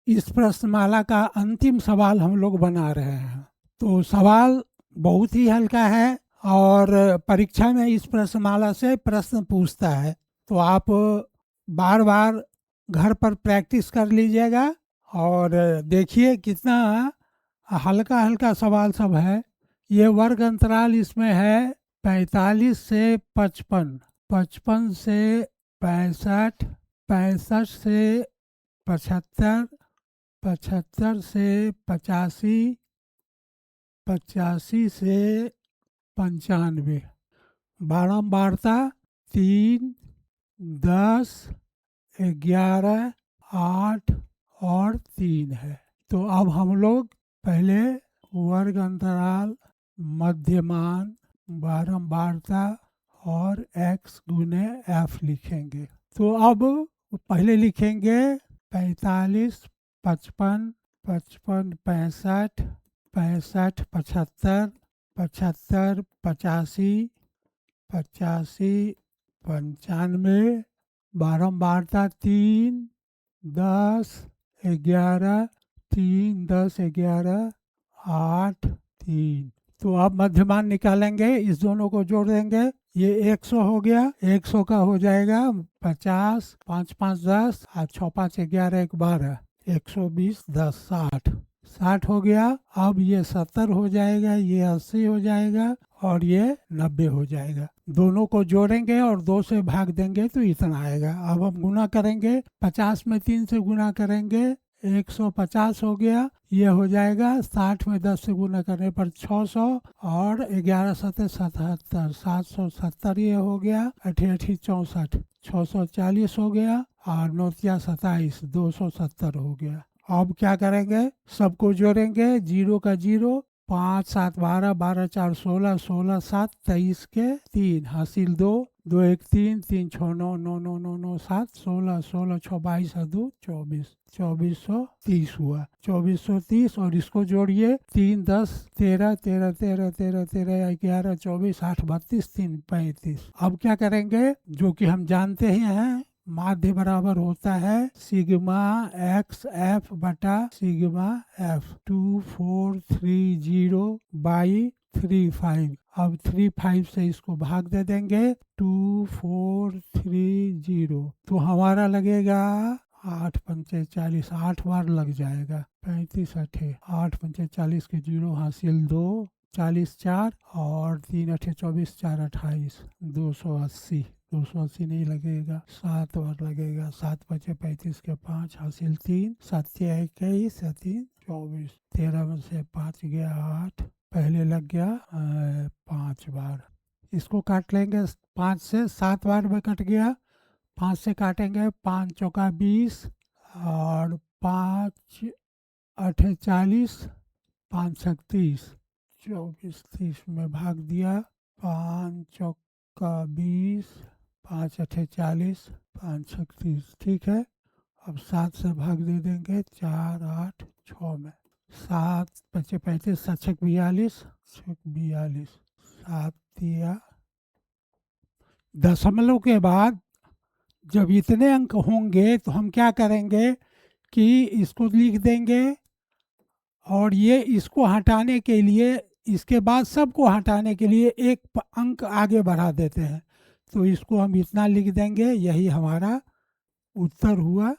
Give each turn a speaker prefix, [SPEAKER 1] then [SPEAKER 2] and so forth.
[SPEAKER 1] इस प्रश्नमाला का अंतिम सवाल हम लोग बना रहे हैं। तो सवाल बहुत ही हल्का है और परीक्षा में इस प्रश्नमाला से प्रश्न पूछता है। तो आप बार बार घर पर प्रैक्टिस कर लीजिएगा और देखिए कितना हल्का हल्का सवाल सब है। ये वर्ग अंतराल इसमें है 45 से 55, 55 से 65, 65 से 75, 75 से 85, 85 से 95। बारंबारता 3, 10, 11, 8 और 3 है। तो अब हम लोग पहले वर्ग अंतराल, मध्यमान, बारंबारता और x गुने f लिखेंगे। तो अब पहले लिखेंगे 45, 55, 55, 65, 65, 75, 75, 85, 85, 95, बारंबारता 3, 10, 11, 3, 10, 11, 8, 3। तो अब मध्यमान निकालेंगे, इस दोनों को जोड़ देंगे। ये 100 हो गया, 100 का हो जाएगा 50, 5 5 10, 6 5 11 1 12, 120, 10 60, 60 हो गया। अब ये 70 हो जाएगा, ये 80 हो जाएगा और ये 90 हो जाएगा। दोनों को जोड़ेंगे और 2 से भाग देंगे तो इतना आएगा। अब हम गुना करेंगे, 50 में 3 से गुना करेंगे 150 हो गया। ये हो जाएगा 60 में 10 से गुना करने पर 600 और 11 सतह 77, 770 ये हो गया। 88 64, 640 हो गया और 9 27, 270 हो गया। अब क्या करेंगे, सबको जोड़ेंगे, 0 का 0, 5 7 12, 12 4 16, 16 7 23 के 3 हासिल 2, 2 1 3, 3 6 9, 9 9 9 9 7, 16 16 6 22 2 24, 2430 हुआ। 2430 और इसको जोड़िए, 3 10 13 13 13 13 13 11 24 8 32 3 35। अब क्या करेंगे, जो कि हम जानते ही हैं, माध्य बराबर होता है सिग्मा एक्स एफ बटा सिग्मा एफ। 2430 बाई 35। अब 35 से इसको भाग दे देंगे, 2430। तो हमारा लगेगा 8 पंचे 40, 8 बार लग जाएगा। 35 अठे 8 पंचे 40 के 0 हासिल 2, 40 4 और 3 अठे 24, 4 28, 280। 280 नहीं लगेगा, 7 बार लगेगा। 7 बचे 35 के 5 हासिल 3, 7 21, 3 24, 13 में से 5 गया 8, पहले लग गया 5 बार। इसको काट लेंगे, 5 से 7 बार में कट गया, 5 से काटेंगे, 5 चौका 20 और 5 अठे 40, 5 छक 30, 24 30 में भाग दिया, 5 चौका 20, 5 अठे 40, 5 छक 30। ठीक है। अब 7 से भाग दे देंगे, 4 8 6 में। 7 बचे 35, 7 छक 42, 42, 7 दिया। दशमलव के बाद जब इतने अंक होंगे तो हम क्या करेंगे कि इसको लिख देंगे और ये इसको हटाने के लिए, इसके बाद सबको हटाने के लिए एक अंक आगे बढ़ा देते हैं। तो इसको हम इतना लिख देंगे, यही हमारा उत्तर हुआ।